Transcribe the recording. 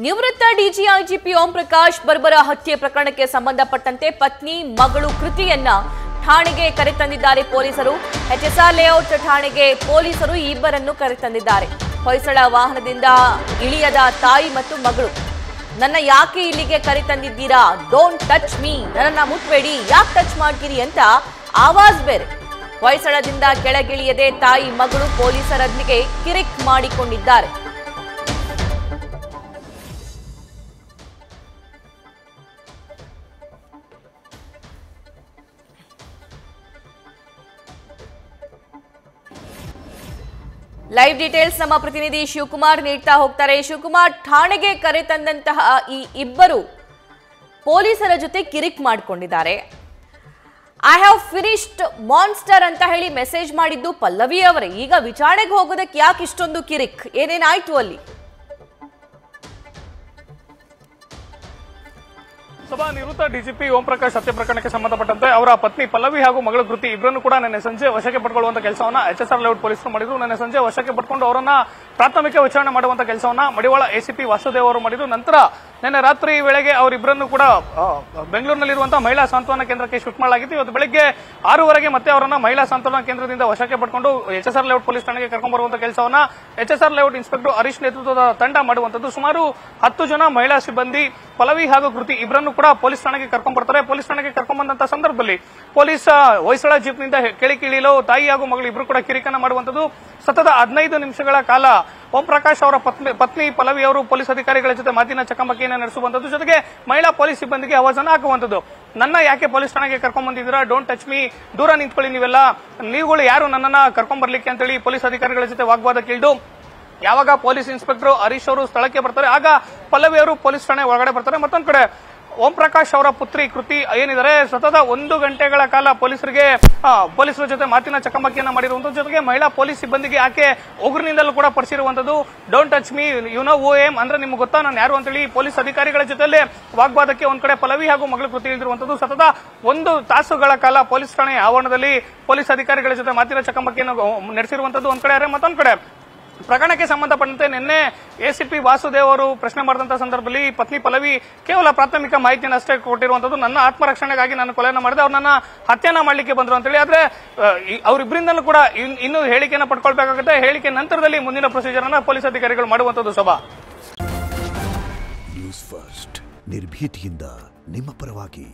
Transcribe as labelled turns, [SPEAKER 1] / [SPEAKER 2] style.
[SPEAKER 1] ನಿವೃತ್ತ ಡಿಜಿಐಜಿಪಿ ಓಂ ಪ್ರಕಾಶ್ ಬರ್ಬರ ಹತ್ಯೆ ಪ್ರಕರಣಕ್ಕೆ ಸಂಬಂಧಪಟ್ಟಂತೆ ಪತ್ನಿ ಮಗಳು ಕೃತಿಯನ್ನ ಠಾಣೆಗೆ ಕರೆತಂದಿದ್ದಾರೆ ಪೊಲೀಸರು. ಎಚ್ಎಸ್ಆರ್ ಲೇಔಟ್ ಠಾಣೆಗೆ ಪೊಲೀಸರು ಇಬ್ಬರನ್ನು ಕರೆತಂದಿದ್ದಾರೆ. ಹೊಯ್ಸಳ ವಾಹನದಿಂದ ಇಳಿಯದ ತಾಯಿ ಮತ್ತು ಮಗಳು. ನನ್ನ ಯಾಕೆ ಇಲ್ಲಿಗೆ ಕರೆತಂದಿದ್ದೀರಾ? ಡೋಂಟ್ ಟಚ್ ಮೀ, ನನ್ನನ್ನ ಮುಟ್ಬೇಡಿ, ಯಾಕೆ ಟಚ್ ಮಾಡ್ತೀರಿ ಅಂತ ಆವಾಜ್ ಬೇರೆ. ಹೊಯ್ಸಳದಿಂದ ಕೆಳಗಿಳಿಯದೆ ತಾಯಿ ಮಗಳು ಪೊಲೀಸರೊಂದಿಗೆ ಕಿರಿಕ್ ಮಾಡಿಕೊಂಡಿದ್ದಾರೆ. ಲೈವ್ ಡೀಟೇಲ್ಸ್ ನಮ್ಮ ಪ್ರತಿನಿಧಿ ಶಿವಕುಮಾರ್ ನೀಡ್ತಾ ಹೋಗ್ತಾರೆ. ಶಿವಕುಮಾರ್, ಠಾಣೆಗೆ ಕರೆತಂದಂತಹ ಈ ಇಬ್ಬರು ಪೊಲೀಸರ ಜೊತೆ ಕಿರಿಕ್ ಮಾಡಿಕೊಂಡಿದ್ದಾರೆ. ಐ ಹ್ಯಾವ್ ಫಿನಿಶ್ಡ್ ಮಾನ್ಸ್ಟರ್ ಅಂತ ಹೇಳಿ ಮೆಸೇಜ್ ಮಾಡಿದ್ದು ಪಲ್ಲವಿ ಅವರೇ. ಈಗ ವಿಚಾರಣೆಗೆ ಹೋಗೋದಕ್ಕೆ ಯಾಕೆ ಇಷ್ಟೊಂದು ಕಿರಿಕ್? ಏನೇನಾಯ್ತು ಅಲ್ಲಿ?
[SPEAKER 2] ಸಭಾ ನಿವೃತ್ತ ಡಿಜಿಪಿ ಓಂ ಪ್ರಕಾಶ್ ಹತ್ಯೆ ಪ್ರಕರಣಕ್ಕೆ ಸಂಬಂಧಪಟ್ಟಂತೆ ಅವರ ಪತ್ನಿ ಪಲ್ಲವಿ ಹಾಗೂ ಮಗಳ ಕೃತಿ ಇಬ್ಬರನ್ನು ಕೂಡ ನಿನ್ನೆ ಸಂಜೆ ವಶಕ್ಕೆ ಪಡ್ಕೊಳ್ಳುವಂತ ಕೆಲಸವನ್ನ ಎಚ್ಎಸ್ಆರ್ ಲೇಔಟ್ ಪೊಲೀಸರು ಮಾಡಿದ್ರು. ನಿನ್ನೆ ಸಂಜೆ ವಶಕ್ಕೆ ಪಡ್ಕೊಂಡು ಅವರನ್ನ ಪ್ರಾಥಮಿಕ ವಿಚಾರಣೆ ಮಾಡುವಂತ ಕೆಲಸವನ್ನ ಮಡಿವಾಳ ಎಸಿಪಿ ವಾಸುದೇವ್ ಅವರು ಮಾಡಿದ್ರು. ನಂತರ ನಿನ್ನೆ ರಾತ್ರಿ ವೇಳೆಗೆ ಅವರಿಬ್ಬರನ್ನು ಕೂಡ ಬೆಂಗಳೂರಿನಲ್ಲಿರುವಂತಹ ಮಹಿಳಾ ಸಾಂತ್ವನ ಕೇಂದ್ರಕ್ಕೆ ಶಿಫ್ಟ್ ಮಾಡಲಾಗಿತ್ತು. ಇವತ್ತು ಬೆಳಗ್ಗೆ 6:30 ಮತ್ತೆ ಅವರನ್ನ ಮಹಿಳಾ ಸಾಂತ್ವನ ಕೇಂದ್ರದಿಂದ ವಶಕ್ಕೆ ಪಡ್ಕೊಂಡು ಎಚ್ಎಸ್ಆರ್ ಲೇಔಟ್ ಪೊಲೀಸ್ ಠಾಣೆಗೆ ಕರ್ಕೊಂಡು ಬರುವಂತ ಕೆಲಸವನ್ನ ಎಚ್ಎಸ್ಆರ್ ಲೇಔಟ್ ಇನ್ಸ್ಪೆಕ್ಟರ್ ಹರೀಶ್ ನೇತೃತ್ವದ ತಂಡ ಮಾಡುವಂತದ್ದು. ಸುಮಾರು 10 ಜನ ಮಹಿಳಾ ಸಿಬ್ಬಂದಿ ಪಲ್ಲವಿ ಹಾಗೂ ಕೃತಿ ಇಬ್ಬರನ್ನು ಕೂಡ ಪೊಲೀಸ್ ಠಾಣೆಗೆ ಕರ್ಕೊಂಡ್ ಬರ್ತಾರೆ. ಪೊಲೀಸ್ ಠಾಣೆಗೆ ಕರ್ಕೊಂಡ್ ಬಂದಂತಹ ಸಂದರ್ಭದಲ್ಲಿ ಪೊಲೀಸ್ ಹೊಯ್ಸಳ ಜೀಪ್ನಿಂದ ಕೆಳಗಿಳಿಯಲು ತಾಯಿ ಹಾಗೂ ಮಗಳು ಇಬ್ಬರು ಕೂಡ ಕಿರಿಕನ್ನ ಮಾಡುವಂತದ್ದು. ಸತತ 15 ನಿಮಿಷಗಳ ಕಾಲ ಓಂ ಪ್ರಕಾಶ್ ಅವರ ಪತ್ನಿ ಪಲ್ಲವಿ ಅವರು ಪೊಲೀಸ್ ಅಧಿಕಾರಿಗಳ ಜೊತೆ ಮಾತಿನ ಚಕಮಕಿಯನ್ನು ನಡೆಸುವಂತದ್ದು, ಜೊತೆಗೆ ಮಹಿಳಾ ಪೊಲೀಸ್ ಸಿಬ್ಬಂದಿಗೆ ಆವಾಜನ್ನು ಹಾಕುವಂತದ್ದು. ನನ್ನ ಯಾಕೆ ಪೊಲೀಸ್ ಠಾಣೆಗೆ ಕರ್ಕೊಂಡ್ ಬಂದಿದ್ದೀರಾ? ಡೋಂಟ್ ಟಚ್ ಮೀ, ದೂರ ನಿಂತ್ಕೊಳ್ಳಿ, ನೀವುಗಳು ಯಾರು ನನ್ನನ್ನ ಕರ್ಕೊಂಡ್ ಬರ್ಲಿಕ್ಕೆ ಅಂತೇಳಿ ಪೊಲೀಸ್ ಅಧಿಕಾರಿಗಳ ಜೊತೆ ವಾಗ್ವಾದ ಕೇಳಿದ್ದು. ಯಾವಾಗ ಪೊಲೀಸ್ ಇನ್ಸ್ಪೆಕ್ಟರ್ ಹರೀಶ್ ಅವರು ಸ್ಥಳಕ್ಕೆ ಬರ್ತಾರೆ, ಆಗ ಪಲ್ಲವಿ ಅವರು ಪೊಲೀಸ್ ಠಾಣೆ ಒಳಗಡೆ ಬರ್ತಾರೆ. ಮತ್ತೊಂದು ಕಡೆ ಓಂ ಪ್ರಕಾಶ್ ಅವರ ಪುತ್ರಿ ಕೃತಿ ಏನಿದ್ದಾರೆ, ಸತತ 1 ಗಂಟೆಗಳ ಕಾಲ ಪೊಲೀಸರ ಜೊತೆ ಮಾತಿನ ಚಕಮಕಿಯನ್ನ ಮಾಡಿರುವಂತದ್ದು, ಜೊತೆಗೆ ಮಹಿಳಾ ಪೊಲೀಸ್ ಸಿಬ್ಬಂದಿಗೆ ಆಕೆ ಉಗುರಿನಿಂದಲೂ ಕೂಡ ಪಡಿಸಿರುವಂತದ್ದು. Don't touch me, you know who I am, ಅಂದ್ರೆ ನಿಮ್ಗೆ ಗೊತ್ತಾ ನಾನು ಯಾರು ಅಂತೇಳಿ ಪೊಲೀಸ್ ಅಧಿಕಾರಿಗಳ ಜೊತೆಲೇ ವಾಗ್ವಾದಕ್ಕೆ ಒಂದ್ ಕಡೆ ಪಲ್ಲವಿ ಹಾಗೂ ಮಗಳು ಕೃತಿ ಇಳಿದಿರುವಂತದ್ದು. ಸತತ 1 ತಾಸುಗಳ ಕಾಲ ಪೊಲೀಸ್ ಠಾಣೆ ಆವರಣದಲ್ಲಿ ಪೊಲೀಸ್ ಅಧಿಕಾರಿಗಳ ಜೊತೆ ಮಾತಿನ ಚಕಮಕಿಯನ್ನು ನಡೆಸಿರುವಂತದ್ದು ಒಂದ್ ಕಡೆ. ಮತ್ತೊಂದ್ ಕಡೆ ಪ್ರಕರಣಕ್ಕೆ ಸಂಬಂಧಪಟ್ಟಂತೆ ನಿನ್ನೆ ಎಸಿಪಿ ವಾಸುದೇವ್ ಅವರು ಪ್ರಶ್ನೆ ಮಾಡಿದಂತಹ ಸಂದರ್ಭದಲ್ಲಿ ಪತ್ನಿ ಪಲ್ಲವಿ ಕೇವಲ ಪ್ರಾಥಮಿಕ ಮಾಹಿತಿಯನ್ನು ಅಷ್ಟೇ ಕೊಟ್ಟಿರುವಂತದ್ದು. ನನ್ನ ಆತ್ಮರಕ್ಷಣೆಗಾಗಿ ನಾನು ಕೊಲೆಯನ್ನು ಮಾಡಿದೆ, ಅವ್ರು ನನ್ನ ಹತ್ಯೆನ ಮಾಡಲಿಕ್ಕೆ ಬಂದ್ರು ಅಂತೇಳಿ. ಆದ್ರೆ ಅವರಿಬ್ಬರಿಂದಲೂ ಕೂಡ ಇನ್ನೂ ಹೇಳಿಕೆಯನ್ನು ಪಡ್ಕೊಳ್ಬೇಕಾಗುತ್ತೆ. ಹೇಳಿಕೆ ನಂತರದಲ್ಲಿ ಮುಂದಿನ ಪ್ರೊಸೀಜರ್ ಅನ್ನ ಪೊಲೀಸ್ ಅಧಿಕಾರಿಗಳು ಮಾಡುವಂತದ್ದು. ಸಭಾ
[SPEAKER 3] ನ್ಯೂಸ್ ಫಸ್ಟ್, ನಿರ್ಭೀತಿಯಿಂದ ನಿಮ್ಮ ಪರವಾಗಿ.